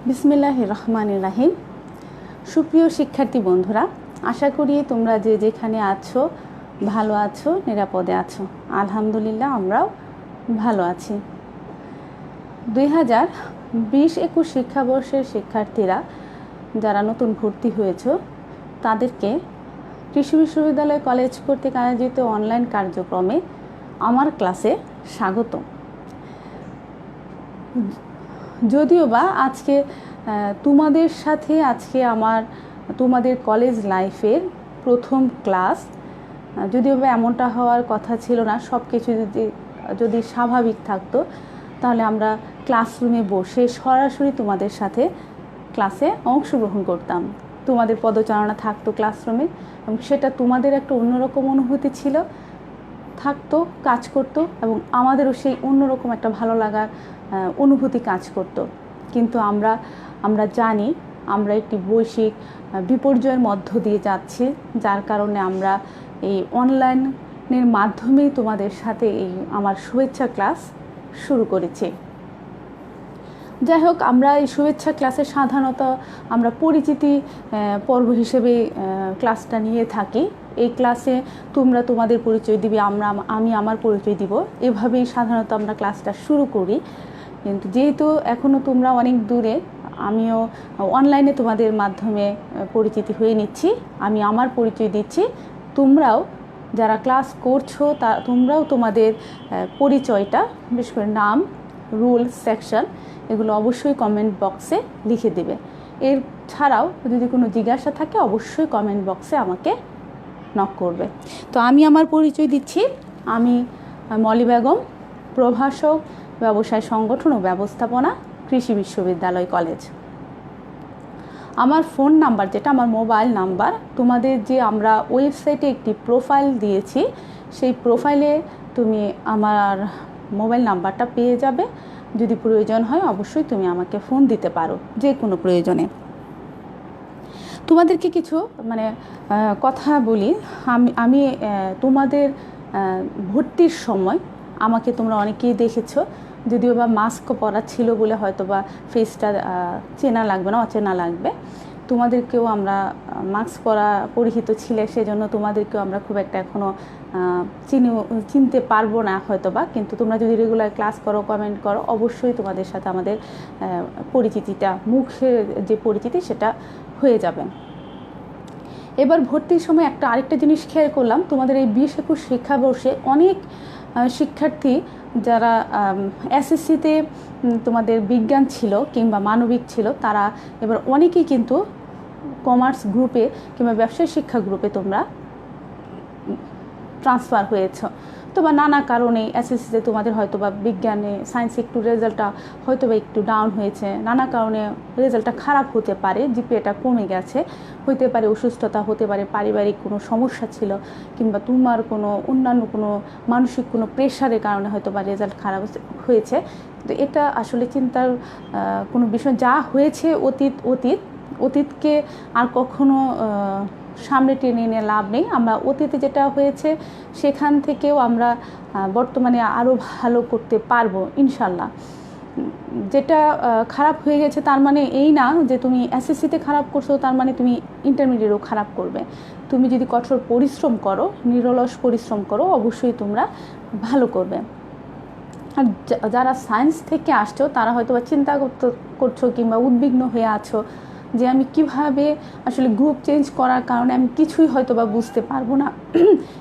বিসমিল্লাহির রহমানির রহিম। সুপ্রিয় শিক্ষার্থী বন্ধুরা, আশা করি তোমরা যে যেখানে আছো ভালো আছো, নিরাপদে আছো। আলহামদুলিল্লাহ আমরাও ভালো আছি। 2020-21 শিক্ষাবর্ষের শিক্ষার্থীরা যারা নতুন ভর্তি হয়েছ তাদেরকে কৃষি বিশ্ববিদ্যালয় কলেজ কর্তৃক আয়োজিত অনলাইন কার্যক্রমে আমার ক্লাসে স্বাগত। যদিও বা আজকে তোমাদের সাথে তোমাদের কলেজ লাইফের প্রথম ক্লাস, যদিও বা এমনটা হওয়ার কথা ছিল না। সব কিছু যদি স্বাভাবিক থাকতো তাহলে আমরা ক্লাসরুমে বসে সরাসরি তোমাদের সাথে ক্লাসে অংশগ্রহণ করতাম। তোমাদের পদচারণা থাকতো ক্লাসরুমে এবং সেটা তোমাদের একটা অন্যরকম অনুভূতি ছিল, থাকতো, কাজ করতো এবং আমাদেরও সেই অন্যরকম একটা ভালো লাগার অনুভূতি কাজ করত। কিন্তু আমরা জানি আমরা একটি বৈশ্বিক বিপর্যয়ের মধ্য দিয়ে যাচ্ছি, যার কারণে আমরা এই অনলাইনের মাধ্যমেই তোমাদের সাথে এই আমার শুভেচ্ছা ক্লাস শুরু করেছি। যাই হোক, আমরা এই শুভেচ্ছা ক্লাসে সাধারণত আমরা পরিচিতি পর্ব হিসেবে ক্লাসটা নিয়ে থাকি। এই ক্লাসে তোমরা তোমাদের পরিচয় দিবে, আমি আমার পরিচয় দিব, এভাবেই সাধারণত আমরা ক্লাসটা শুরু করি। কিন্তু যেহেতু এখনও তোমরা অনেক দূরে, আমিও অনলাইনে তোমাদের মাধ্যমে পরিচিতি হয়ে নিচ্ছি, আমি আমার পরিচয় দিচ্ছি। তোমরাও যারা ক্লাস করছো তোমরাও তোমাদের পরিচয়টা, বিশেষ করে নাম, রুল, সেকশন, এগুলো অবশ্যই কমেন্ট বক্সে লিখে দেবে। এর ছাড়াও যদি কোনো জিজ্ঞাসা থাকে অবশ্যই কমেন্ট বক্সে আমাকে নক করবে। তো আমি আমার পরিচয় দিচ্ছি। আমি মলি বেগম, প্রভাষক, ব্যবসায় সংগঠন ও ব্যবস্থাপনা, কৃষি বিশ্ববিদ্যালয় কলেজ। আমার ফোন নাম্বার, যেটা আমার মোবাইল নাম্বার, তোমাদের যে আমরা ওয়েবসাইটে একটি প্রোফাইল দিয়েছি, সেই প্রোফাইলে তুমি আমার মোবাইল নাম্বারটা পেয়ে যাবে। যদি প্রয়োজন হয় অবশ্যই তুমি আমাকে ফোন দিতে পারো যে কোনো প্রয়োজনে। তোমাদেরকে কিছু কথা বলি। আমি তোমাদের ভর্তির সময় আমাকে তোমরা অনেকেই দেখেছো, যদিও বা মাস্ক পরা ছিল বলে হয়তো বা ফেসটা চেনা লাগবে না, অচেনা লাগবে। তোমাদেরকেও আমরা মাস্ক পরিহিত ছিলে, সেজন্য তোমাদেরকেও আমরা খুব একটা এখনও চিনতে পারবো না হয়তো বা। কিন্তু তোমরা যদি রেগুলার ক্লাস করো, কমেন্ট করো, অবশ্যই তোমাদের সাথে আমাদের পরিচিতিটা, মুখের যে পরিচিতি সেটা হয়ে যাবে। এবার ভর্তির সময় আরেকটা জিনিস খেয়াল করলাম, তোমাদের এই 20-21 শিক্ষাবর্ষে অনেক শিক্ষার্থী যারা এসএসসিতে তোমাদের বিজ্ঞান ছিল কিংবা মানবিক ছিল, তারা এবার অনেকেই কিন্তু কমার্স গ্রুপে কিংবা ব্যবসায় শিক্ষা গ্রুপে তোমরা ট্রান্সফার হয়েছ। তো বা নানা কারণে এসএসসিতে তোমাদের হয়তো বা বিজ্ঞানে, সায়েন্সে একটু রেজাল্টটা হয়তো বা একটু ডাউন হয়েছে, নানা কারণে রেজাল্টটা খারাপ হতে পারে, জিপিএটা কমে গেছে, হতে পারে অসুস্থতা, হতে পারে পারিবারিক কোনো সমস্যা ছিল, কিংবা তোমার কোনো অন্যান্য কোনো মানসিক কোনো প্রেশারের কারণে হয়তো বা রেজাল্ট খারাপ হয়েছে। তো এটা আসলে চিন্তার কোনো বিষয়। যা হয়েছে অতীতকে আর কখনো সামনে টেনে নিয়ে লাভ নেই। আমরা অতীতে যেটা হয়েছে সেখান থেকেও আমরা বর্তমানে আরও ভালো করতে পারবো ইনশাল্লাহ। যেটা খারাপ হয়ে গেছে তার মানে এই না যে তুমি এসএসসিতে খারাপ করছো তার মানে তুমি ইন্টারমিডিয়েটও খারাপ করবে। তুমি যদি কঠোর পরিশ্রম করো, নিরলস পরিশ্রম করো, অবশ্যই তোমরা ভালো করবে। আর যারা সায়েন্স থেকে আসছো তারা হয়তো বা চিন্তা করছো কিংবা উদ্বিগ্ন হয়ে আছো যে আমি কিভাবে আসলে গ্রুপ চেঞ্জ করার কারণে আমি কিছুই হয়তো বা বুঝতে পারবো না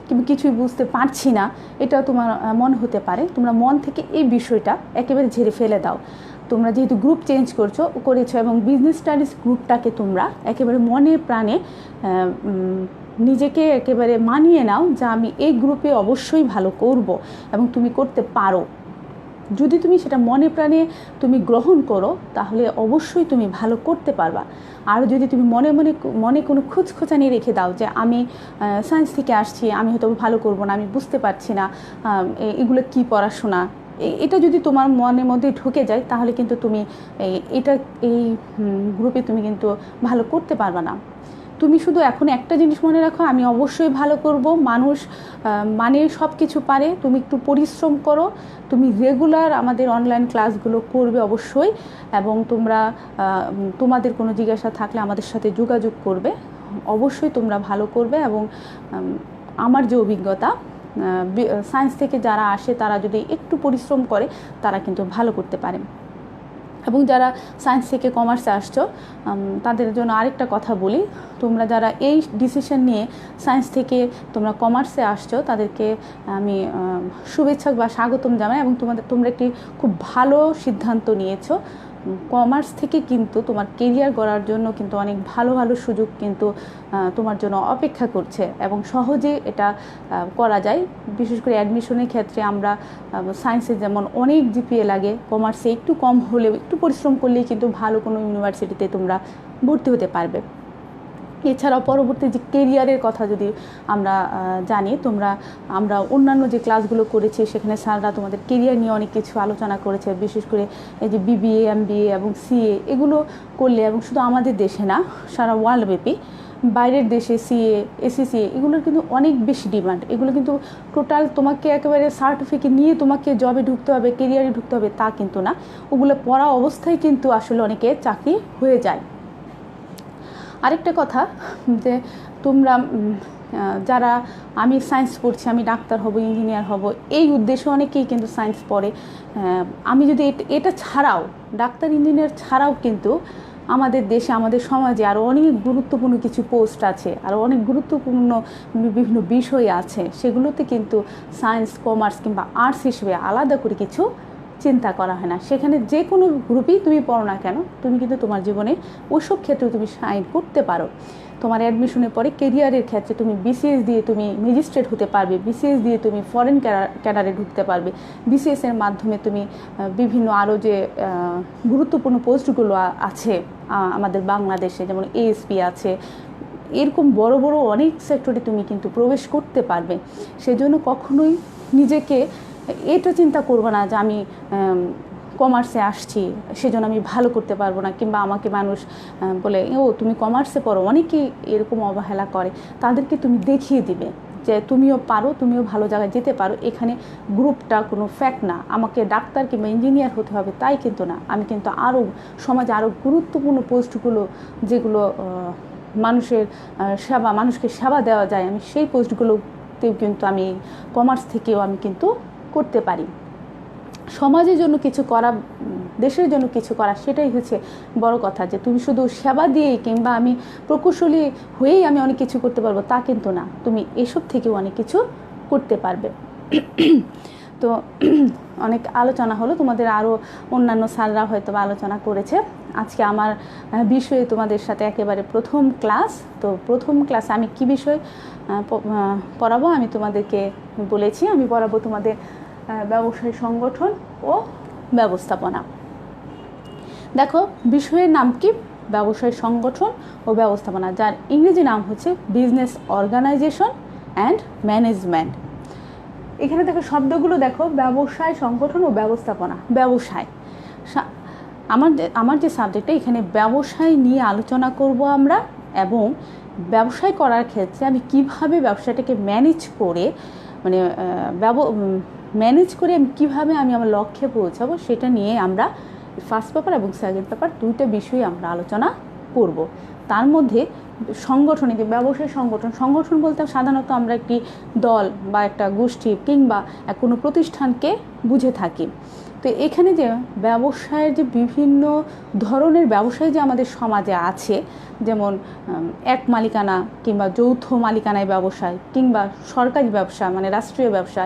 কিংবা কিছুই বুঝতে পারছি না, এটা তোমার মনে হতে পারে। তোমরা মন থেকে এই বিষয়টা একেবারে ঝেড়ে ফেলে দাও। তোমরা যেহেতু গ্রুপ চেঞ্জ করেছো এবং বিজনেস স্টাডিজ গ্রুপটাকে তোমরা একেবারে মনে প্রাণে নিজেকে একেবারে মানিয়ে নাও যে আমি এই গ্রুপে অবশ্যই ভালো করব এবং তুমি করতে পারো। যদি তুমি সেটা মনে প্রাণে তুমি গ্রহণ করো তাহলে অবশ্যই তুমি ভালো করতে পারবা। আর যদি তুমি মনে কোনো খুঁতখুঁচানি রেখে দাও যে আমি সায়েন্স থেকে আসছি, আমি হয়তো ভালো করব না, আমি বুঝতে পারছি না এগুলো কি পড়াশোনা, এটা যদি তোমার মনের মধ্যে ঢুকে যায় তাহলে কিন্তু তুমি এই গ্রুপে তুমি কিন্তু ভালো করতে পারবা না। তুমি শুধু এখন একটা জিনিস মনে রাখো, আমি অবশ্যই ভালো করব। মানুষ মানে সব কিছু পারে, তুমি একটু পরিশ্রম করো, তুমি রেগুলার আমাদের অনলাইন ক্লাসগুলো করবে অবশ্যই, এবং তোমরা তোমাদের কোনো জিজ্ঞাসা থাকলে আমাদের সাথে যোগাযোগ করবে, অবশ্যই তোমরা ভালো করবে। এবং আমার যে অভিজ্ঞতা, সায়েন্স থেকে যারা আসে তারা যদি একটু পরিশ্রম করে তারা কিন্তু ভালো করতে পারে। এবং যারা সায়েন্স থেকে কমার্সে আসছো তাদের জন্য আরেকটা কথা বলি, তোমরা যারা এই ডিসিশন নিয়ে সায়েন্স থেকে তোমরা কমার্সে আসছো তাদেরকে আমি শুভেচ্ছা বা স্বাগতম জানাই, এবং তোমরা একটি খুব ভালো সিদ্ধান্ত নিয়েছো। কমার্স থেকে কিন্তু তোমার কেরিয়ার গড়ার জন্য কিন্তু অনেক ভালো ভালো সুযোগ কিন্তু তোমার জন্য অপেক্ষা করছে, এবং সহজে এটা করা যায়। বিশেষ করে অ্যাডমিশনের ক্ষেত্রে আমরা সায়েন্সে যেমন অনেক জিপিএ লাগে, কমার্সে একটু কম হলেও একটু পরিশ্রম করলেই কিন্তু ভালো কোনো ইউনিভার্সিটিতে তোমরা ভর্তি হতে পারবে। এছাড়াও পরবর্তী যে কেরিয়ারের কথা যদি আমরা জানি, আমরা অন্যান্য যে ক্লাসগুলো করেছি সেখানে স্যাররা তোমাদের কেরিয়ার নিয়ে অনেক কিছু আলোচনা করেছে। বিশেষ করে এই যে বিবিএ, এমবিএ এবং সিএ এগুলো করলে, এবং শুধু আমাদের দেশে না, সারা ওয়ার্ল্ডব্যাপী বাইরের দেশে সিএ, এসিসিএ এগুলোর কিন্তু অনেক বেশি ডিমান্ড। এগুলো কিন্তু টোটাল তোমাকে একেবারে সার্টিফিকেট নিয়ে তোমাকে জবে ঢুকতে হবে, কেরিয়ারে ঢুকতে হবে তা কিন্তু না, ওগুলো পড়া অবস্থায় কিন্তু আসলে অনেকে চাকরি হয়ে যায়। আরেকটা কথা, যে তোমরা যারা আমি সায়েন্স পড়ছি, আমি ডাক্তার হব, ইঞ্জিনিয়ার হব, এই উদ্দেশ্যে অনেকেই কিন্তু সায়েন্স পড়ে। আমি যদি এটা ছাড়াও, ডাক্তার ইঞ্জিনিয়ার ছাড়াও কিন্তু আমাদের দেশে, আমাদের সমাজে আরও অনেক গুরুত্বপূর্ণ কিছু পোস্ট আছে, আরও অনেক গুরুত্বপূর্ণ বিভিন্ন বিষয় আছে, সেগুলোতে কিন্তু সায়েন্স, কমার্স কিংবা আর্টস হিসেবে আলাদা করে কিছু চিন্তা করা হয় না। সেখানে যে কোনো গ্রুপেই তুমি পড়ো না কেন, তুমি কিন্তু তোমার জীবনে ওইসব ক্ষেত্রে তুমি শাইন করতে পারো। তোমার অ্যাডমিশনের পরে কেরিয়ারের ক্ষেত্রে তুমি বিসিএস দিয়ে তুমি ম্যাজিস্ট্রেট হতে পারবে, বিসিএস দিয়ে তুমি ফরেন ক্যাডারে ঢুকতে পারবে, বিসিএসের মাধ্যমে তুমি বিভিন্ন আরও যে গুরুত্বপূর্ণ পোস্টগুলো আছে আমাদের বাংলাদেশে, যেমন এএসপি আছে, এরকম বড় বড় অনেক সেক্টরে তুমি কিন্তু প্রবেশ করতে পারবে। সেজন্য কখনোই নিজেকে এটা চিন্তা করবো না যে আমি কমার্সে আসছি সেজন্য আমি ভালো করতে পারবো না, কিংবা আমাকে মানুষ বলে ও তুমি কমার্সে পড়ো, অনেকেই এরকম অবহেলা করে। তাদেরকে তুমি দেখিয়ে দিবে যে তুমিও পারো, তুমিও ভালো জায়গায় যেতে পারো। এখানে গ্রুপটা কোনো ফ্যাক্ট না, আমাকে ডাক্তার কিংবা ইঞ্জিনিয়ার হতে হবে তাই কিন্তু না। আমি কিন্তু আরও সমাজে আরও গুরুত্বপূর্ণ পোস্টগুলো, যেগুলো মানুষের সেবা, মানুষকে সেবা দেওয়া যায়, আমি সেই পোস্টগুলোতেও কিন্তু আমি কমার্স থেকেও আমি কিন্তু করতে পারি। সমাজের জন্য কিছু করা, দেশের জন্য কিছু করা, সেটাই হচ্ছে বড় কথা। যে তুমি শুধু সেবা দিয়েই কিংবা আমি প্রকৌশলী হয়েই আমি অনেক কিছু করতে পারবো তা কিন্তু না, তুমি এসব থেকেও অনেক কিছু করতে পারবে। তো অনেক আলোচনা হলো, তোমাদের আরও অন্যান্য স্যাররা হয়তো আলোচনা করেছে। আজকে আমার বিষয়ে তোমাদের সাথে একেবারে প্রথম ক্লাস। তো প্রথম ক্লাসে আমি কি বিষয় পড়াবো আমি তোমাদেরকে বলেছি, আমি পড়াবো তোমাদের ব্যবসায় সংগঠন ও ব্যবস্থাপনা। দেখো বিষয়ের নাম কি? ব্যবসায় সংগঠন ও ব্যবস্থাপনা, যার ইংরেজি নাম হচ্ছে বিজনেস অর্গানাইজেশন অ্যান্ড ম্যানেজমেন্ট। এখানে দেখো শব্দগুলো দেখো, ব্যবসায় সংগঠন ও ব্যবস্থাপনা। ব্যবসায়, আমার যে সাবজেক্টটা, এখানে ব্যবসায় নিয়ে আলোচনা করব আমরা, এবং ব্যবসায় করার ক্ষেত্রে আমি কিভাবে ব্যবসাটাকে ম্যানেজ করে, মানে আমি কীভাবে আমি আমার লক্ষ্যে পৌঁছাবো সেটা নিয়ে আমরা ফার্স্ট পেপার এবং সেকেন্ড পেপার দুইটা বিষয়ে আমরা আলোচনা করব। তার মধ্যে সংগঠনে, যে ব্যবসায় সংগঠন বলতে সাধারণত আমরা একটি দল বা একটা গোষ্ঠী কিংবা কোনো প্রতিষ্ঠানকে বুঝে থাকি। তো এখানে যে ব্যবসায়ের যে বিভিন্ন ধরনের ব্যবসায় যে আমাদের সমাজে আছে, যেমন এক মালিকানা কিংবা যৌথ মালিকানায় ব্যবসায়, কিংবা সরকারি ব্যবসা মানে রাষ্ট্রীয় ব্যবসা,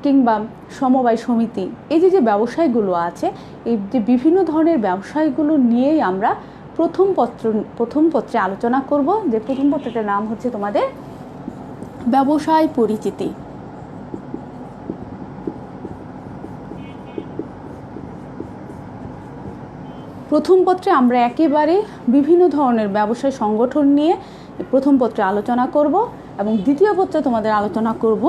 কিংবা সমবায় সমিতি, এই যে ব্যবসায়গুলো আছে, এই যে বিভিন্ন ধরনের ব্যবসায়গুলো নিয়েই আমরা প্রথম পত্রে আলোচনা করব। যে প্রথম পত্রটার নাম হচ্ছে তোমাদের ব্যবসায় পরিচিতি। প্রথম পত্রে আমরা একেবারে বিভিন্ন ধরনের ব্যবসায় সংগঠন নিয়ে প্রথম পত্রে আলোচনা করব, এবং দ্বিতীয় পত্রে তোমাদের আলোচনা করব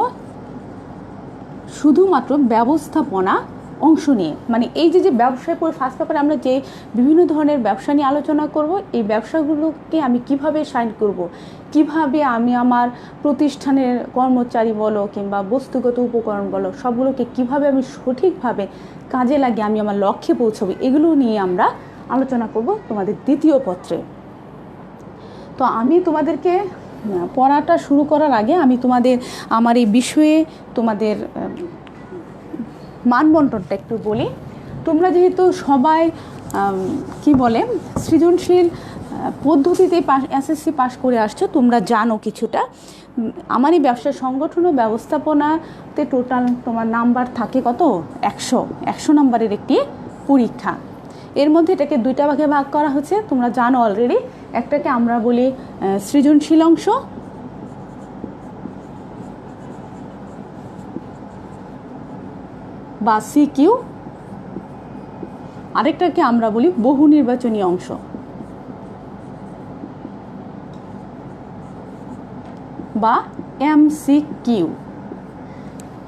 শুধুমাত্র ব্যবস্থাপনা ও অংশ নিয়ে, মানে এই যে ব্যবসায় পড়ে ফার্স্ট পেপারে আমরা যে বিভিন্ন ধরনের ব্যবসা নিয়ে আলোচনা করব, এই ব্যবসাগুলোকে আমি কিভাবে সাইন করব, কিভাবে আমি আমার প্রতিষ্ঠানের কর্মচারী বলো কিংবা বস্তুগত উপকরণ বলো সবগুলোকে কিভাবে আমি সঠিকভাবে কাজে লাগিয়ে আমি আমার লক্ষ্যে পৌঁছবো, এগুলো নিয়ে আমরা আলোচনা করব তোমাদের দ্বিতীয় পত্রে। তো আমি তোমাদেরকে পড়াটা শুরু করার আগে আমি তোমাদের আমার এই বিষয়ে তোমাদের মানবন্টনটা একটু বলি। তোমরা যেহেতু সবাই কি বলে সৃজনশীল পদ্ধতিতে এসএসসি পাশ করে আসছো, তোমরা জানো কিছুটা। আমার এই ব্যবসা সংগঠন ও ব্যবস্থাপনাতে টোটাল তোমার নাম্বার থাকে কত? 100 নাম্বারের একটি পরীক্ষা। এর মধ্যে এটাকে দুইটা ভাগে ভাগ করা হচ্ছে, তোমরা জানো অলরেডি। একটাকে আমরা বলি সৃজনশীল অংশ, বা সিকিউ, আরেকটাকে আমরা বলি বহু নির্বাচনী অংশ বা এমসিকিউ।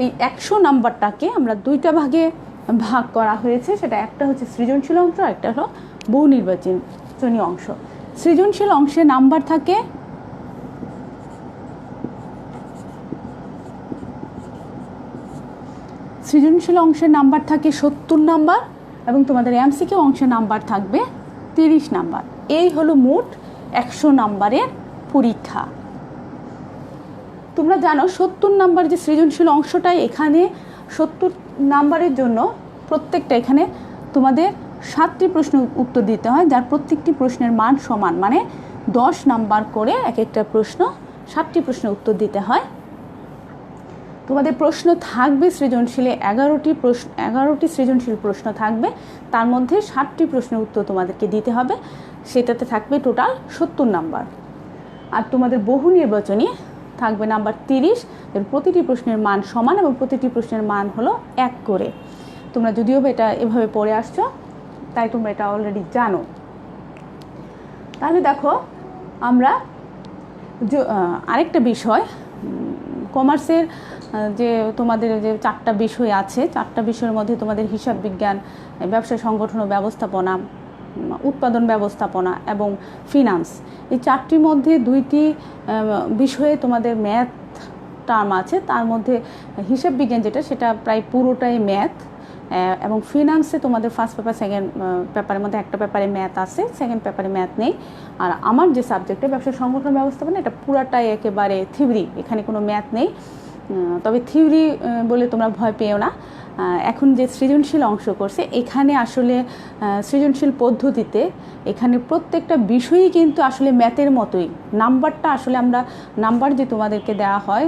এই 100 নাম্বারটাকে আমরা দুইটা ভাগে ভাগ করা হয়েছে, সেটা একটা হচ্ছে সৃজনশীল অংশ, একটা হলো বহু নির্বাচনী অংশ। সৃজনশীল অংশে নাম্বার থাকে সৃজনশীল অংশের নাম্বার থাকে 70 নাম্বার এবং তোমাদের এমসিকিউ অংশের নাম্বার থাকবে 30 নাম্বার। এই হলো মোট 100 নাম্বারের পরীক্ষা। তোমরা জানো 70 নাম্বার যে সৃজনশীল অংশটাই, এখানে 70 নাম্বারের জন্য প্রত্যেকটা এখানে তোমাদের 7টি প্রশ্ন উত্তর দিতে হয়, যার প্রত্যেকটি প্রশ্নের মান সমান, মানে 10 নাম্বার করে এক একটা প্রশ্ন, 7টি প্রশ্ন উত্তর দিতে হয়। তোমাদের প্রশ্ন থাকবে সৃজনশীলে 11টি সৃজনশীল প্রশ্ন থাকবে, তার মধ্যে 7টি প্রশ্নের উত্তর তোমাদেরকে দিতে হবে, সেটাতে থাকবে টোটাল 70 নাম্বার। আর তোমাদের বহু নির্বাচনী থাকবে নাম্বার 30, এর প্রতিটি প্রশ্নের মান সমান এবং প্রতিটি প্রশ্নের মান হলো 1 করে। তোমরা যদিও এটা এভাবে পড়ে আসছো, তাই তোমরা এটা অলরেডি জানো। তাহলে দেখো, আমরা আরেকটা বিষয়, কমার্সের যে তোমাদের যে 4টা বিষয় আছে, 4টা বিষয়ের মধ্যে তোমাদের হিসাব বিজ্ঞান, ব্যবসা সংগঠন ও ব্যবস্থাপনা, উৎপাদন ব্যবস্থাপনা এবং ফিনান্স, এই 4টির মধ্যে 2টি বিষয়ে তোমাদের ম্যাথ টার্ম আছে। তার মধ্যে হিসাব বিজ্ঞান যেটা, সেটা প্রায় পুরোটাই ম্যাথ, এবং ফিনান্সে তোমাদের ফার্স্ট পেপার সেকেন্ড পেপারের মধ্যে একটা পেপারে ম্যাথ আছে, সেকেন্ড পেপারে ম্যাথ নেই। আর আমার যে সাবজেক্টে ব্যবসা সংগঠন ব্যবস্থাপনা, এটা পুরাটাই একেবারে থিওরি, এখানে কোনো ম্যাথ নেই। তবে থিওরি বলে তোমরা ভয় পেও না। এখন যে সৃজনশীল অংশ করছে, এখানে আসলে সৃজনশীল পদ্ধতিতে এখানে প্রত্যেকটা বিষয়ই কিন্তু আসলে ম্যাথের মতোই। নাম্বারটা আসলে আমরা নাম্বার যে তোমাদেরকে দেওয়া হয়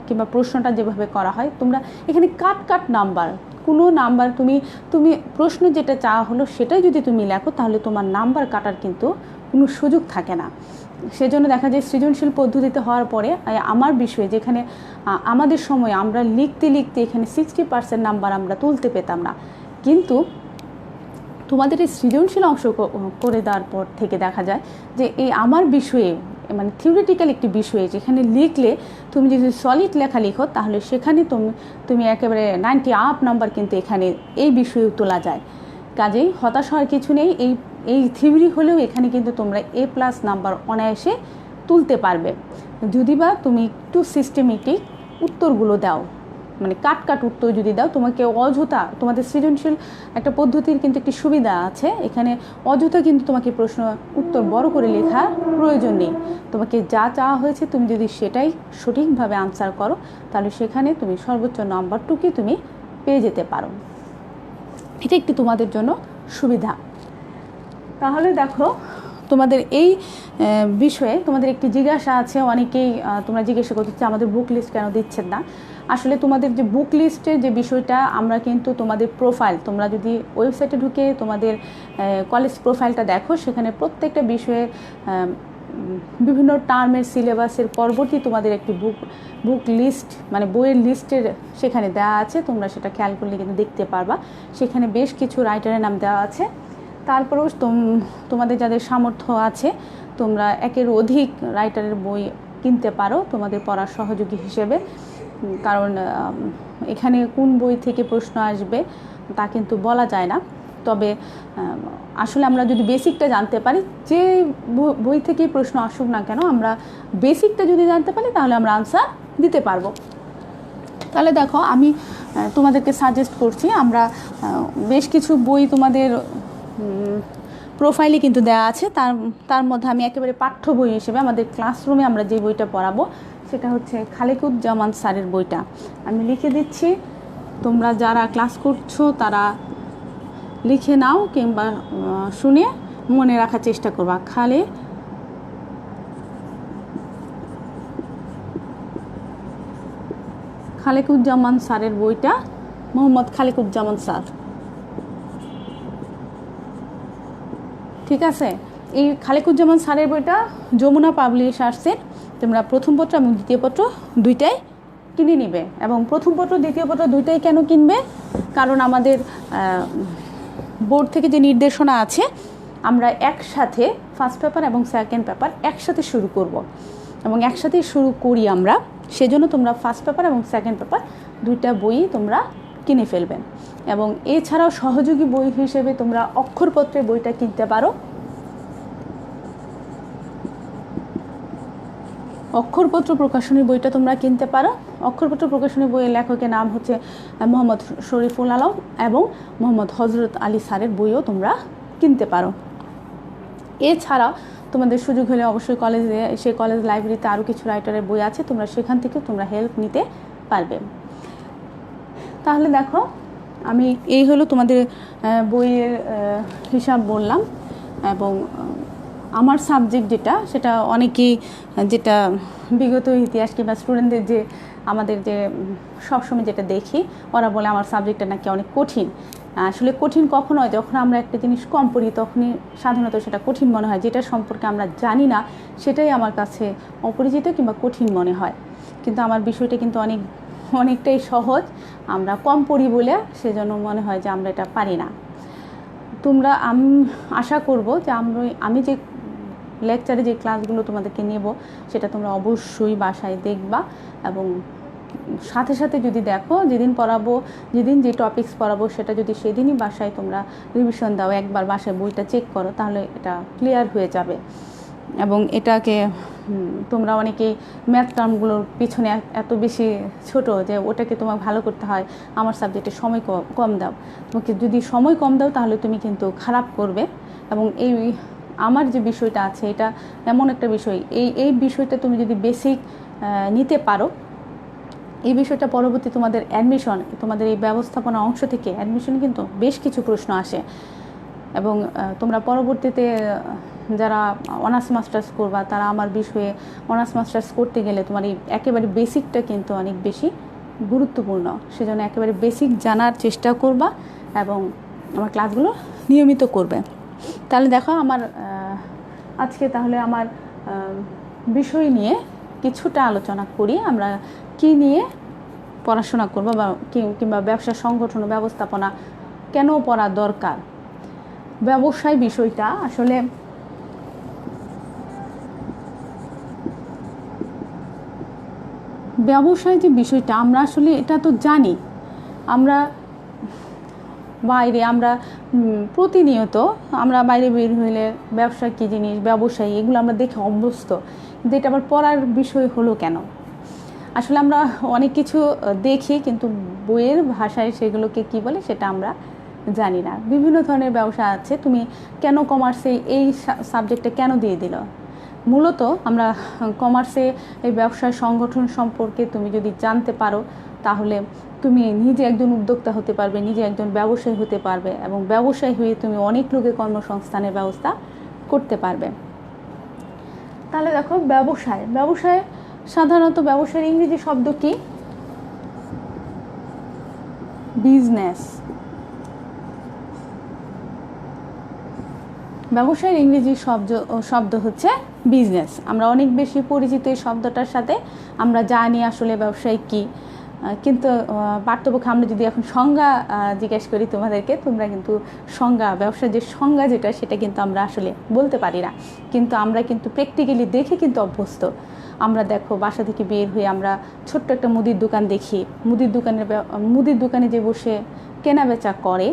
কিংবা প্রশ্নটা যেভাবে করা হয়, তোমরা এখানে কাট নাম্বার, কোনো নাম্বার তুমি প্রশ্ন যেটা চাওয়া হলো সেটাই যদি তুমি লেখো, তাহলে তোমার নাম্বার কাটার কিন্তু কোনো সুযোগ থাকে না। সেজন্য দেখা যায় সৃজনশীল পদ্ধতিতে হওয়ার পরে আমার বিষয়ে, যেখানে আমাদের সময় আমরা লিখতে এখানে 60% নাম্বার আমরা তুলতে পেতাম না, কিন্তু তোমাদের এই সৃজনশীল অংশ করে দেওয়ার পর থেকে দেখা যায় যে এই আমার বিষয়ে, মানে থিওরিটিক্যাল একটি বিষয়ে যেখানে লিখলে তুমি যদি সলিড লেখা লিখো, তাহলে সেখানে তুমি একেবারে 90 আপ নাম্বার কিন্তু এখানে এই বিষয়ে তোলা যায়। কাজেই হতাশ হওয়ার কিছু নেই। এই থিওরি হলেও এখানে কিন্তু তোমরা A+ নাম্বার অনায়াসে তুলতে পারবে, যদি বা তুমি একটু সিস্টেমেটিক উত্তরগুলো দাও, মানে কাট উত্তর যদি দাও। তোমাকে অযথা, তোমাদের সৃজনশীল একটা পদ্ধতির কিন্তু একটি সুবিধা আছে, এখানে অযথা কিন্তু তোমাকে প্রশ্ন উত্তর বড় করে লেখার প্রয়োজন নেই। তোমাকে যা চাওয়া হয়েছে তুমি যদি সেটাই সঠিকভাবে আনসার করো, তাহলে সেখানে তুমি সর্বোচ্চ নাম্বারটুকু তুমি পেয়ে যেতে পারো। এটা একটি তোমাদের জন্য সুবিধা। তাহলে দেখো, তোমাদের এই বিষয়ে তোমাদের একটি জিজ্ঞাসা আছে, অনেকেই তোমরা জিজ্ঞাসা করতে আমাদের বুক লিস্ট কেন দিচ্ছেন না। আসলে তোমাদের যে বুক লিস্টের যে বিষয়টা, আমরা কিন্তু তোমাদের প্রোফাইল, তোমরা যদি ওয়েবসাইটে ঢুকে তোমাদের কলেজ প্রোফাইলটা দেখো, সেখানে প্রত্যেকটা বিষয়ে বিভিন্ন টার্মের সিলেবাসের পরবর্তী তোমাদের একটি বুক লিস্ট, মানে বইয়ের লিস্টের সেখানে দেওয়া আছে। তোমরা সেটা খেয়াল করলে কিন্তু দেখতে পারবা, সেখানে বেশ কিছু রাইটারের নাম দেওয়া আছে। তারপরেও তোমাদের যাদের সামর্থ্য আছে, তোমরা 1-এর অধিক রাইটারের বই কিনতে পারো তোমাদের পড়ার সহযোগী হিসেবে। কারণ এখানে কোন বই থেকে প্রশ্ন আসবে তা কিন্তু বলা যায় না। তবে আসলে আমরা যদি বেসিকটা জানতে পারি, যে বই থেকেই প্রশ্ন আসুক না কেন, আমরা বেসিকটা যদি জানতে পারি তাহলে আমরা আনসার দিতে পারবো। তাহলে দেখো, আমি তোমাদেরকে সাজেস্ট করছি, আমরা বেশ কিছু বই তোমাদের প্রোফাইলে কিন্তু দেওয়া আছে। তার মধ্যে আমি একেবারে পাঠ্য বই হিসেবে আমাদের ক্লাসরুমে আমরা যে বইটা পড়াবো সেটা হচ্ছে খালেকুজ্জামান স্যারের বইটা। আমি লিখে দিচ্ছি, তোমরা যারা ক্লাস করছো তারা লিখে নাও কিংবা শুনে মনে রাখার চেষ্টা করবা। খালেকুজ্জামান স্যারের বইটা, মোহাম্মদ খালেকুজ্জামান স্যার, ঠিক আছে। এই খালেকুজ্জামান স্যারের বইটা যমুনা পাবলিশার্সের। তোমরা প্রথম পত্র এবং দ্বিতীয় পত্র দুইটাই কিনে নিবে। এবং প্রথম পত্র দ্বিতীয় পত্র দুইটাই কেন কিনবে? কারণ আমাদের বোর্ড থেকে যে নির্দেশনা আছে, আমরা একসাথে ফার্স্ট পেপার এবং সেকেন্ড পেপার একসাথে শুরু করব এবং একসাথেই শুরু করি আমরা। সেজন্য তোমরা ফার্স্ট পেপার এবং সেকেন্ড পেপার দুইটা বই তোমরা কিনে ফেলবে। এবং এছাড়াও সহযোগী বই হিসেবে তোমরা অক্ষরপত্রের বইটা কিনতে পারো। অক্ষরপত্র প্রকাশনীর বইটা তোমরা কিনতে পারো। অক্ষরপত্র প্রকাশনীর বইয়ের লেখকের নাম হচ্ছে মোহাম্মদ শরীফুল আলম এবং মোহাম্মদ হজরত আলী স্যারের বইও তোমরা কিনতে পারো। এছাড়া তোমাদের সুযোগ হলে অবশ্যই কলেজে, সেই কলেজ লাইব্রেরিতে আরও কিছু রাইটারের বই আছে, তোমরা সেখান থেকে তোমরা হেল্প নিতে পারবে। তাহলে দেখো, আমি এই হলো তোমাদের বইয়ের হিসাব বললাম। এবং আমার সাবজেক্ট যেটা, সেটা অনেকেই, যেটা বিগত ইতিহাস কিংবা স্টুডেন্টদের যে আমাদের যে সবসময় যেটা দেখি, ওরা বলে আমার সাবজেক্টটা নাকি অনেক কঠিন। আসলে কঠিন কখন হয়? যখন আমরা একটা জিনিস কম পড়ি তখনই সাধারণত সেটা কঠিন মনে হয়। যেটা সম্পর্কে আমরা জানি না সেটাই আমার কাছে অপরিচিত কিংবা কঠিন মনে হয়। কিন্তু আমার বিষয়টা কিন্তু অনেকটাই সহজ। আমরা কম পড়ি বলে সেজন্য মনে হয় যে আমরা এটা পারি না। তোমরা, আমি আশা করব যে আমি যে লেকচারে যে ক্লাসগুলো তোমাদেরকে নেব সেটা তোমরা অবশ্যই বাসায় দেখবা। এবং সাথে সাথে যদি দেখো, যেদিন পড়াবো, যেদিন যে টপিকস পড়াবো সেটা যদি সেদিনই বাসায় তোমরা রিভিশন দাও, একবার বাসায় বইটা চেক করো, তাহলে এটা ক্লিয়ার হয়ে যাবে। এবং এটাকে তোমরা অনেকেই ম্যাথ টার্মগুলোর পিছনে এত বেশি ছোট যে ওটাকে তোমার ভালো করতে হয়, আমার সাবজেক্টে সময় কম দাও। তোমাকে যদি সময় কম দাও তাহলে তুমি কিন্তু খারাপ করবে। এবং আমার যে বিষয়টা আছে, এটা এমন একটা বিষয়, এই বিষয়টা তুমি যদি বেসিক নিতে পারো, এই বিষয়টা পরবর্তী তোমাদের অ্যাডমিশন, তোমাদের এই ব্যবস্থাপনা অংশ থেকে অ্যাডমিশন কিন্তু বেশ কিছু প্রশ্ন আসে। এবং তোমরা পরবর্তীতে যারা অনার্স মাস্টার্স করবা, তারা আমার বিষয়ে অনার্স মাস্টার্স করতে গেলে তোমার এই একেবারে বেসিকটা কিন্তু অনেক বেশি গুরুত্বপূর্ণ। সেজন্য একেবারে বেসিক জানার চেষ্টা করবা এবং আমার ক্লাসগুলো নিয়মিত করবে। তাহলে দেখো, আজকে তাহলে আমার বিষয় নিয়ে কিছুটা আলোচনা করি। আমরা কি নিয়ে পড়াশোনা করবো বা কিংবা ব্যবসা সংগঠন ও ব্যবস্থাপনা কেন পড়া দরকার। ব্যবসায় বিষয়টা আসলে ব্যবসায় যে বিষয়টা, আমরা আসলে এটা তো জানি, আমরা প্রতিনিয়ত আমরা বাইরে বের হইলে ব্যবসা কী জিনিস, ব্যবসায়ী, এগুলো আমরা দেখে অভ্যস্ত। কিন্তু এটা আবার পড়ার বিষয় হলো কেন? আসলে আমরা অনেক কিছু দেখি কিন্তু বইয়ের ভাষায় সেগুলোকে কি বলে সেটা আমরা জানি না। বিভিন্ন ধরনের ব্যবসা আছে। তুমি কেন কমার্সে এই সাবজেক্টটা কেন দিয়ে দিল? মূলত আমরা কমার্সে এই ব্যবসায় সংগঠন সম্পর্কে তুমি যদি জানতে পারো তাহলে তুমি নিজে একজন উদ্যোক্তা হতে পারবে, নিজে একজন ব্যবসায়ী হতে পারবে এবং ব্যবসায়ী হয়ে তুমি অনেক লোকের কর্মসংস্থানের ব্যবস্থা করতে পারবে। তাহলে দেখো, ব্যবসায় সাধারণত ব্যবসায়ের ইংরেজি শব্দ কি? বিজনেস। ব্যবসায়ের ইংরেজি শব্দ হচ্ছে বিজনেস। আমরা অনেক বেশি পরিচিত এই শব্দটার সাথে, আমরা জানি আসলে ব্যবসায় কি। কিন্তু পাঠ্যপক্ষে আমরা যদি এখন সংজ্ঞা জিজ্ঞেস করি তোমাদেরকে, তোমরা কিন্তু ব্যবসার যে সংজ্ঞা যেটা, সেটা কিন্তু আমরা আসলে বলতে পারি না। কিন্তু আমরা কিন্তু প্র্যাকটিক্যালি দেখে কিন্তু অভ্যস্ত। আমরা দেখো বাসা থেকে বের হয়ে আমরা ছোট্ট একটা মুদির দোকান দেখি, মুদির দোকানে যে বসে কেনা বেচা করে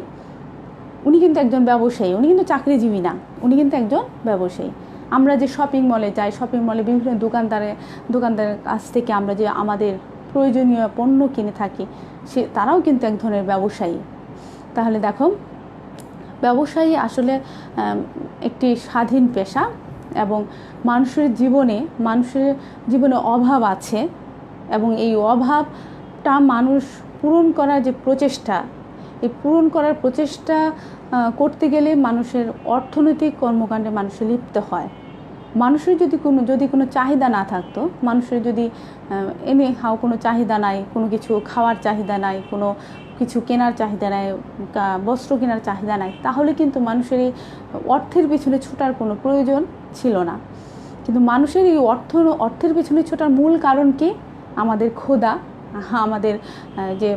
উনি কিন্তু একজন ব্যবসায়ী, উনি কিন্তু চাকরিজীবী না, উনি কিন্তু একজন ব্যবসায়ী। আমরা যে শপিং মলে যাই, শপিং মলে বিভিন্ন দোকানদারের কাছ থেকে আমরা যে আমাদের প্রয়োজনীয় পণ্য কিনে থাকি, তারাও কিন্তু এক ধরনের ব্যবসায়ী। তাহলে দেখো ব্যবসায়ী আসলে একটি স্বাধীন পেশা, এবং মানুষের জীবনে অভাব আছে, এবং এই অভাবটা মানুষ পূরণ করার যে প্রচেষ্টা, এই পূরণ করার প্রচেষ্টা করতে গেলে মানুষের অর্থনৈতিক কর্মকাণ্ডে মানুষের লিপ্ত হয়। মানুষের যদি কোনো চাহিদা না থাকতো, মানুষের যদি কোনো চাহিদা নাই, কোনো কিছু খাওয়ার চাহিদা নাই, কোনো কিছু কেনার চাহিদা নাই, বস্ত্র কেনার চাহিদা নাই, তাহলে কিন্তু মানুষের এই অর্থের পিছনে ছোটার কোনো প্রয়োজন ছিল না। কিন্তু মানুষের এই অর্থের পিছনে ছোটার মূল কারণ কি? আমাদের ক্ষুধা, আমাদের যে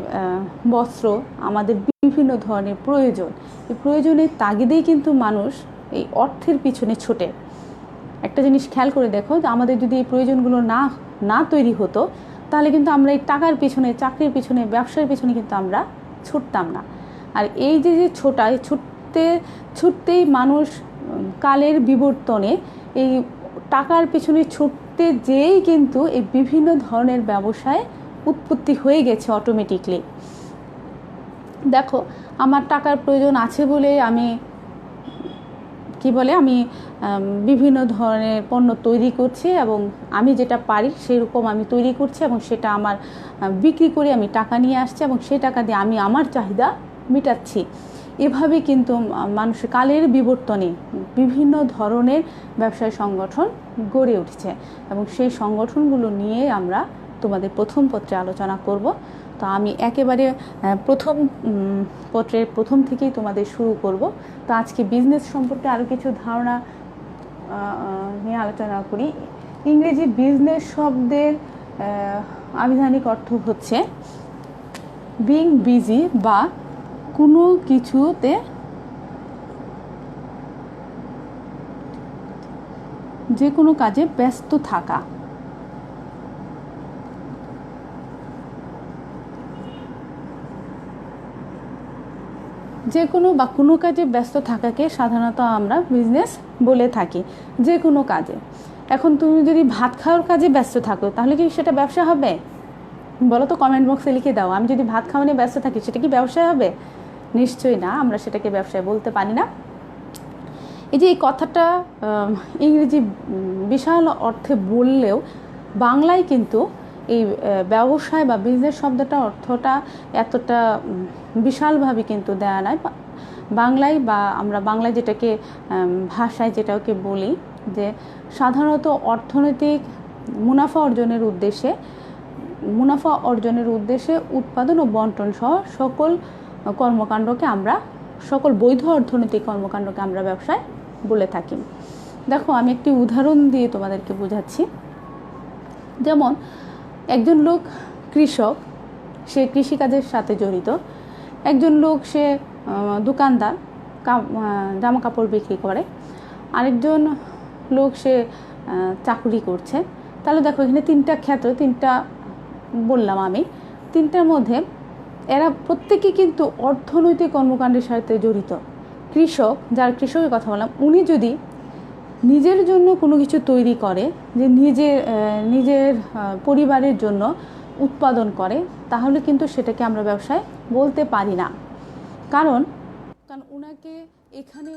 বস্ত্র, আমাদের বিভিন্ন ধরনের প্রয়োজন, এই প্রয়োজনের তাগিদেই কিন্তু মানুষ এই অর্থের পিছনে ছোটে। একটা জিনিস খেয়াল করে দেখো, যে আমাদের যদি এই প্রয়োজনগুলো না তৈরি হতো, তাহলে কিন্তু আমরা এই টাকার পিছনে, চাকরির পিছনে, ব্যবসার পিছনে কিন্তু আমরা ছুটতাম না। আর এই যে ছুটতেই মানুষ কালের বিবর্তনে এই টাকার পিছনে ছুটতে যেয়েই কিন্তু এই বিভিন্ন ধরনের ব্যবসায় উৎপত্তি হয়ে গেছে অটোমেটিকলি। দেখো আমার টাকার প্রয়োজন আছে বলে আমি বিভিন্ন ধরনের পণ্য তৈরি করছি, এবং আমি যেটা পারি সেরকম আমি তৈরি করছি, এবং সেটা আমার বিক্রি করে আমি টাকা নিয়ে আসছি, এবং সেই টাকা দিয়ে আমি আমার চাহিদা মেটাচ্ছি। এভাবে কিন্তু মানুষের কালের বিবর্তনে বিভিন্ন ধরনের ব্যবসায় সংগঠন গড়ে উঠছে, এবং সেই সংগঠনগুলো নিয়ে আমরা তোমাদের প্রথম পত্রে আলোচনা করব। তো আমি একেবারে পত্রের প্রথম থেকেই তোমাদের শুরু করব। তো আজকে বিজনেস সম্পর্কে আরও কিছু ধারণা নিয়ে আলোচনা করি। ইংরেজি বিজনেস শব্দের আবিধানিক অর্থ হচ্ছে বিং বিজি, বা কোনো কিছুতে যে কোনো কাজে ব্যস্ত থাকা। যে কোনো কাজে ব্যস্ত থাকাকে সাধারণত আমরা বিজনেস বলে থাকি, যে কোনো কাজে। এখন তুমি যদি ভাত খাওয়ার কাজে ব্যস্ত থাকো, তাহলে কি সেটা ব্যবসা হবে? বলো তো, কমেন্ট বক্সে লিখে দাও। আমি যদি ভাত খাওয়া নিয়ে ব্যস্ত থাকি, সেটা কি ব্যবসা হবে? নিশ্চয়ই না, আমরা সেটাকে ব্যবসায় বলতে পারি না। এই যে এই কথাটা ইংরেজি বিশাল অর্থে বললেও বাংলায় কিন্তু এই ব্যবসায় বা বিজনেস শব্দটা অর্থটা এতটা বিশালভাবে কিন্তু দেয়া নয় বাংলায়, বা আমরা বাংলায় যেটাকে ভাষায় যেটাকে বলি, যে সাধারণত অর্থনৈতিক মুনাফা অর্জনের উদ্দেশ্যে উৎপাদন ও বন্টন সহ সকল বৈধ অর্থনৈতিক কর্মকাণ্ডকে আমরা ব্যবসায় বলে থাকি। দেখো আমি একটি উদাহরণ দিয়ে তোমাদেরকে বোঝাচ্ছি। যেমন একজন লোক কৃষক, সে কৃষিকাজের সাথে জড়িত। একজন লোক সে দোকানদার, জামা কাপড় বিক্রি করে। আরেকজন লোক সে চাকরি করছে। তাহলে দেখো এখানে তিনটা বললাম আমি। তিনটার মধ্যে এরা প্রত্যেকে কিন্তু অর্থনৈতিক কর্মকাণ্ডের সাথে জড়িত। কৃষকের কথা বললাম, উনি যদি নিজের জন্য কোনো কিছু তৈরি করে, যে নিজের পরিবারের জন্য উৎপাদন করে, তাহলে কিন্তু সেটাকে আমরা ব্যবসায় বলতে পারি না। কারণ উনাকে এখানে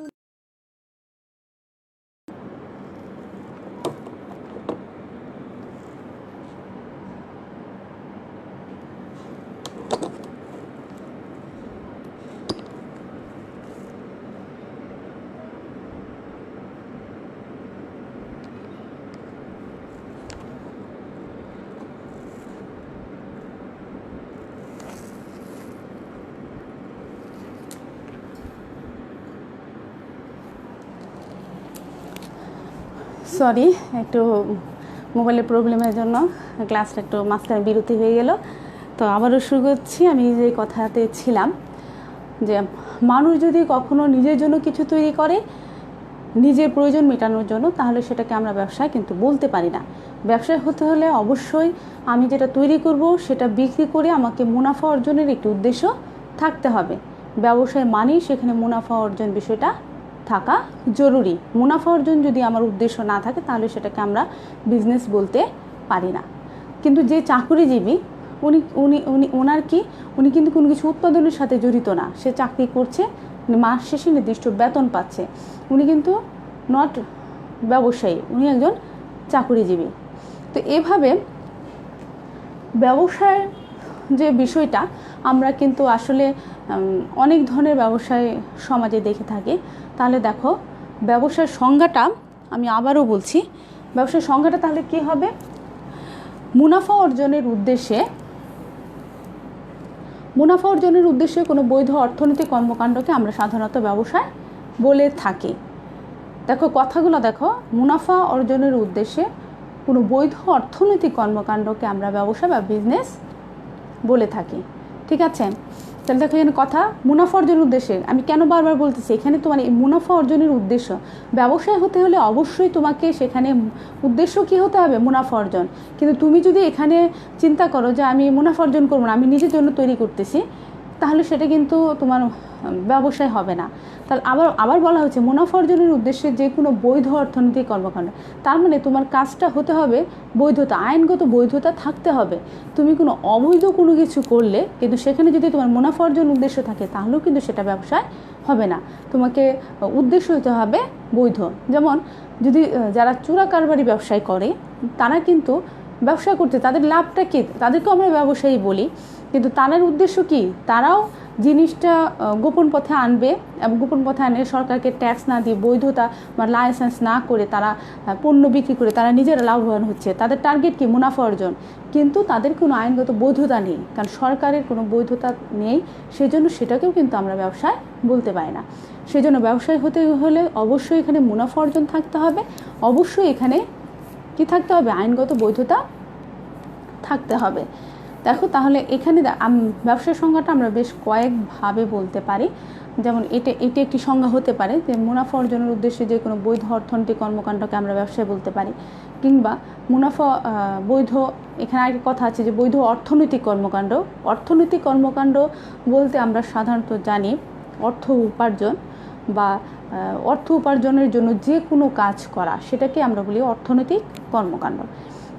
সরি, একটু মোবাইলের প্রবলেমের জন্য ক্লাসটা একটু মাঝখানে বিরতি হয়ে গেল। তো আবারও শুরু করছি। আমি যে কথাতে ছিলাম, যে মানুষ যদি কখনো নিজের জন্য কিছু তৈরি করে, নিজের প্রয়োজন মেটানোর জন্য, তাহলে সেটাকে আমরা ব্যবসায় কিন্তু বলতে পারি না। ব্যবসায়ী হতে হলে অবশ্যই আমি যেটা তৈরি করব সেটা বিক্রি করে আমাকে মুনাফা অর্জনের একটি উদ্দেশ্য থাকতে হবে। ব্যবসায় মানেই সেখানে মুনাফা অর্জন বিষয়টা থাকা জরুরি। মুনাফা অর্জন যদি আমার উদ্দেশ্য না থাকে তাহলে সেটাকে আমরা বিজনেস বলতে পারি না। কিন্তু যে চাকরিজীবী উনি উনি উনি ওনার কি উনি কিন্তু কোনো কিছু উৎপাদনের সাথে জড়িত না, সে চাকরি করছে, মাস শেষে নির্দিষ্ট বেতন পাচ্ছে, উনি কিন্তু নট ব্যবসায়ী, উনি একজন চাকরিজীবী। তো এভাবে ব্যবসার যে বিষয়টা আমরা কিন্তু আসলে অনেক ধরনের ব্যবসায় সমাজে দেখে থাকি। তাহলে দেখো ব্যবসার সংজ্ঞাটা আমি আবারও বলছি, ব্যবসার সংজ্ঞাটা তাহলে কি হবে? মুনাফা অর্জনের উদ্দেশ্যে কোনো বৈধ অর্থনৈতিক কর্মকাণ্ডকে আমরা সাধারণত ব্যবসায় বলে থাকি। দেখো কথাগুলো দেখো, মুনাফা অর্জনের উদ্দেশ্যে কোনো বৈধ অর্থনৈতিক কর্মকাণ্ডকে আমরা ব্যবসা বা বিজনেস বলে থাকি। ঠিক আছে, তাহলে দেখো এখানে কথা মুনাফা অর্জনের উদ্দেশ্যে, আমি কেন বারবার বলতেছি এখানে তোমার এই মুনাফা অর্জনের উদ্দেশ্য, ব্যবসায় হতে হলে অবশ্যই তোমাকে সেখানে উদ্দেশ্য কী হতে হবে? মুনাফা অর্জন। কিন্তু তুমি যদি এখানে চিন্তা করো যে আমি মুনাফা অর্জন করবো না, আমি নিজের জন্য তৈরি করতেছি, তাহলে সেটা কিন্তু তোমার ব্যবসায় হবে না। তাহলে আবার বলা হচ্ছে মুনাফা অর্জনের উদ্দেশ্যে যে কোনো বৈধ অর্থনৈতিক কর্মকাণ্ড, তার মানে তোমার কাজটা হতে হবে বৈধতা, আইনগত বৈধতা থাকতে হবে। তুমি কোনো অবৈধ কোনো কিছু করলে কিন্তু সেখানে যদি তোমার মুনাফা অর্জন উদ্দেশ্য থাকে তাহলেও কিন্তু সেটা ব্যবসায় হবে না। তোমাকে উদ্দেশ্য হতে হবে বৈধ। যেমন যদি যারা চোরা কারবারি ব্যবসায় করে তারা কিন্তু ব্যবসা করতে, তাদের লাভটা কি? তাদেরকেও আমরা ব্যবসায়ী বলি, কিন্তু তাদের উদ্দেশ্য কি? তারাও জিনিসটা গোপন পথে আনবে এবং গোপন পথে আনে সরকারকে ট্যাক্স না দিয়ে, বৈধতা বা লাইসেন্স না করে তারা পণ্য বিক্রি করে তারা নিজেরা লাভবান হচ্ছে। তাদের টার্গেট কি? মুনাফা অর্জন। কিন্তু তাদের কোনো আইনগত বৈধতা নেই, কারণ সরকারের কোনো বৈধতা নেই, সেজন্য সেটাকেও কিন্তু আমরা ব্যবসায় বলতে পারি না। সেজন্য ব্যবসায়ী হতে হলে অবশ্যই এখানে মুনাফা অর্জন থাকতে হবে, অবশ্যই এখানে কি থাকতে হবে? আইনগত বৈধতা থাকতে হবে। দেখো তাহলে এখানে ব্যবসার সংজ্ঞাটা আমরা বেশ কয়েকভাবে বলতে পারি। যেমন এটা একটি সংজ্ঞা হতে পারে যে মুনাফা অর্জনের উদ্দেশ্যে যে কোনো বৈধ অর্থনৈতিক কর্মকাণ্ডকে আমরা ব্যবসায় বলতে পারি, কিংবা মুনাফা বৈধ, এখানে আরেকটা কথা আছে যে বৈধ অর্থনৈতিক কর্মকাণ্ড। অর্থনৈতিক কর্মকাণ্ড বলতে আমরা সাধারণত জানি অর্থ উপার্জন বা অর্থ উপার্জনের জন্য যে কোনো কাজ করা, সেটাকে আমরা বলি অর্থনৈতিক কর্মকাণ্ড।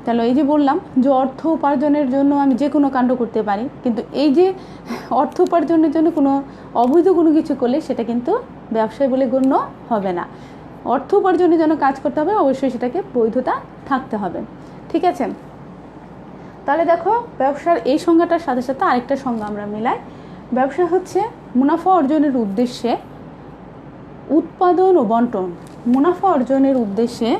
তাহলে এই যে বললাম যে অর্থ উপার্জনের জন্য আমি যে কোনো কাণ্ড করতে পারি, কিন্তু এই যে অর্থ উপার্জনের জন্য কোনো অবৈধ কোনো কিছু করলে সেটা কিন্তু ব্যবসায় বলে গণ্য হবে না। অর্থ উপার্জনের জন্য কাজ করতে হবে, অবশ্যই সেটাকে বৈধতা থাকতে হবে। ঠিক আছে, তাহলে দেখো ব্যবসার এই সংজ্ঞাটার সাথে সাথে আরেকটা সংজ্ঞা আমরা মিলাই। ব্যবসা হচ্ছে মুনাফা অর্জনের উদ্দেশ্যে উৎপাদন ও বন্টন। মুনাফা অর্জনের উদ্দেশ্যে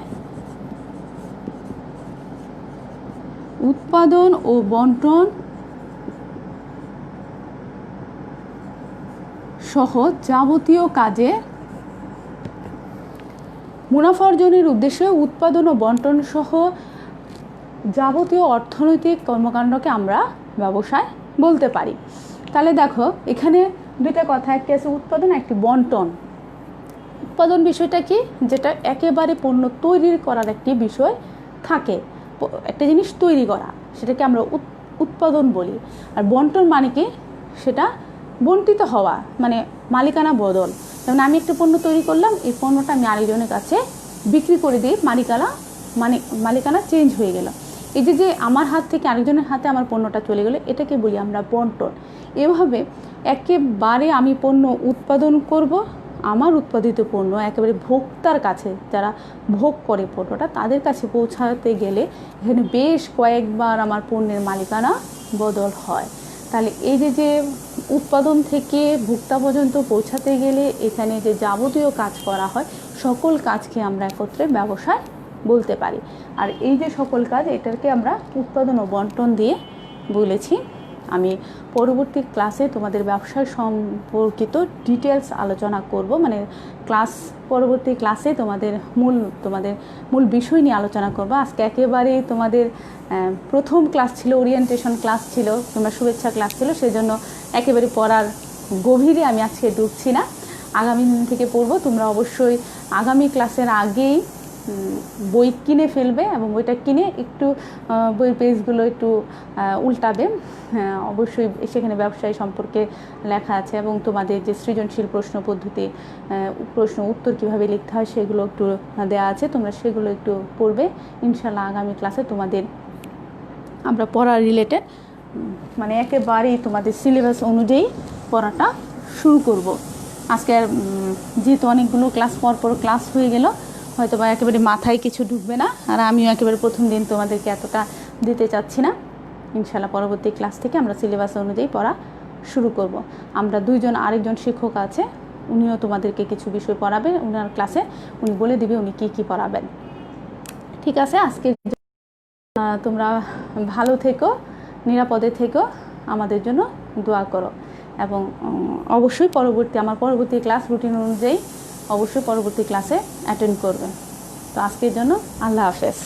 উৎপাদন ও বন্টন সহ যাবতীয় কাজে, মুনাফা অর্জনের উদ্দেশ্যে উৎপাদন ও বন্টন সহ যাবতীয় অর্থনৈতিক কর্মকাণ্ডকে আমরা ব্যবসায় বলতে পারি। তাহলে দেখো এখানে দুইটা কথা, একটি আছে উৎপাদন, একটি বন্টন। উৎপাদন বিষয়টা কি? যেটা একেবারে পণ্য তৈরি করার একটি বিষয় থাকে, একটা জিনিস তৈরি করা, সেটাকে আমরা উৎপাদন বলি। আর বন্টন মানে কি? সেটা বন্টিত হওয়া, মানে মালিকানা বদল। যেমন আমি একটা পণ্য তৈরি করলাম, এই পণ্যটা আমি আরেকজনের কাছে বিক্রি করে দিই, মালিকানা চেঞ্জ হয়ে গেল। এই যে আমার হাত থেকে আরেকজনের হাতে আমার পণ্যটা চলে গেলো, এটাকে বলি আমরা বন্টন। এভাবে একেবারে আমি পণ্য উৎপাদন করব, আমার উৎপাদিত পণ্য একেবারে ভোক্তার কাছে, যারা ভোগ করে পণ্যটা, তাদের কাছে পৌঁছাতে গেলে এখানে বেশ কয়েকবার আমার পণ্যের মালিকানা বদল হয়। তাহলে এই যে উৎপাদন থেকে ভোক্তা পর্যন্ত পৌঁছাতে গেলে এখানে যে যাবতীয় কাজ করা হয়, সকল কাজকে আমরা একত্রে ব্যবসায় বলতে পারি। আর এই যে সকল কাজ, এটাকে আমরা উৎপাদন ও বন্টন দিয়ে বলেছি। আমি পরবর্তী ক্লাসে তোমাদের ব্যবসায় সম্পর্কিত ডিটেলস আলোচনা করব, মানে পরবর্তী ক্লাসে তোমাদের মূল বিষয় নিয়ে আলোচনা করব। আজকে একেবারেই তোমাদের প্রথম ক্লাস ছিল, ওরিয়েন্টেশন ক্লাস ছিল, তোমরা শুভেচ্ছা ক্লাস ছিল, সেজন্য একেবারে পড়ার গভীরে আমি আজকে ঢুকছি না। আগামী দিন থেকে পড়ব। তোমরা অবশ্যই আগামী ক্লাসের আগেই বই কিনে ফেলবে এবং বইটা কিনে একটু বইয়ের পেজগুলো একটু উল্টাবে। অবশ্যই সেখানে ব্যবসায় সম্পর্কে লেখা আছে এবং তোমাদের যে সৃজনশীল প্রশ্ন পদ্ধতি, প্রশ্ন উত্তর কীভাবে লিখতে হয় সেগুলো একটু দেওয়া আছে, তোমরা সেগুলো একটু পড়বে। ইনশাল্লাহ আগামী ক্লাসে তোমাদের আমরা পড়া রিলেটেড মানে একেবারেই তোমাদের সিলেবাস অনুযায়ী পড়াটা শুরু করব। আজকে আর যেহেতু অনেকগুলো ক্লাস পর ক্লাস হয়ে গেল, হয়তো বা একেবারে মাথায় কিছু ঢুকবে না, আর আমিও একেবারে প্রথম দিন তোমাদেরকে এতটা দিতে চাচ্ছি না। ইনশাল্লাহ পরবর্তী ক্লাস থেকে আমরা সিলেবাস অনুযায়ী পড়া শুরু করব। আমরা আরেকজন শিক্ষক আছে, উনিও তোমাদেরকে কিছু বিষয় পড়াবে, ওনার ক্লাসে উনি বলে দিবে উনি কী পড়াবেন। ঠিক আছে, আজকে তোমরা ভালো থেকো, নিরাপদে থেকো, আমাদের জন্য দোয়া করো এবং অবশ্যই আমার পরবর্তী ক্লাস রুটিন অনুযায়ী অবশ্যই পরবর্তী ক্লাসে অ্যাটেন্ড করবে। তো আজকের জন্য আল্লাহ হাফেজ।